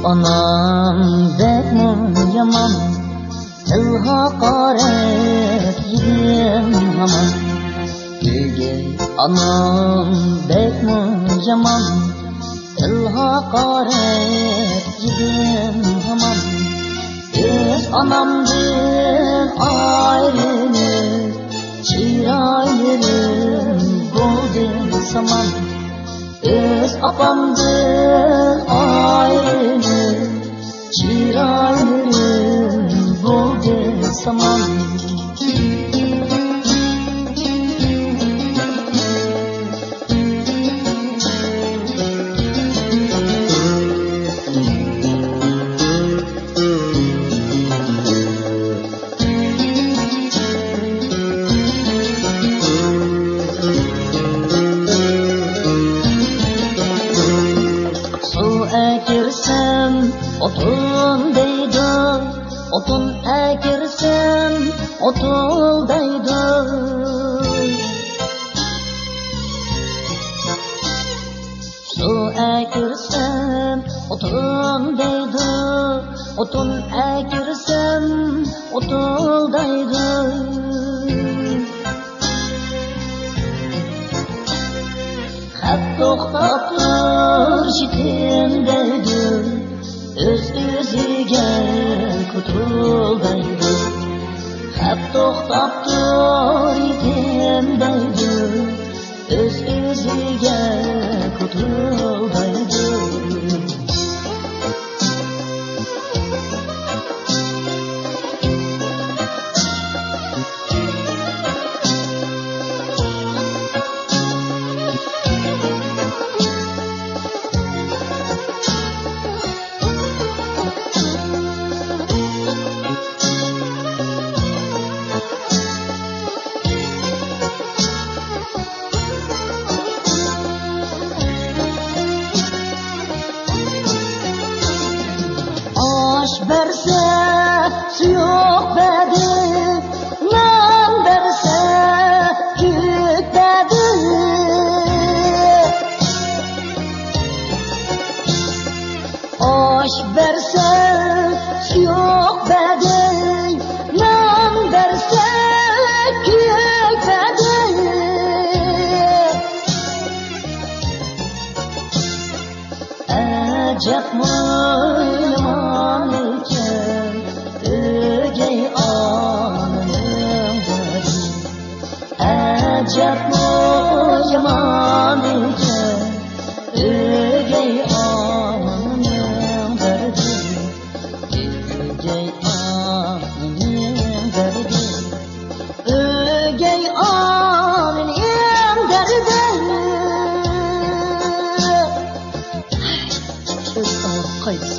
Anam bekmi yaman, til haqaret yedim haman. Ögey anam bekmi yaman, til haqaret yedim haman. Öz anamdan ayrılır, çiraylırım buldu saman. Öz apamdan ayrılır, çiraylırım buldu saman. Ekirsem otun deydi, otun ekirsem otul deydi. Su ekirsem otun deydi, otun ekirsem otul deydi. Hep toxtatır şitin deydi, öz özüge kutul deydi. Hep toxtatır şitin deydi, öz özüge kutul deydi. Verse su yok bedi, nam verse gök bedi. Aş verse su yok bedi, nam verse gök bedi. Acep mıyman Acep yaman iken, ögey ananın derdi. Ögey ananın derdi. Ögey ananın derdi. Öz ağır kayıp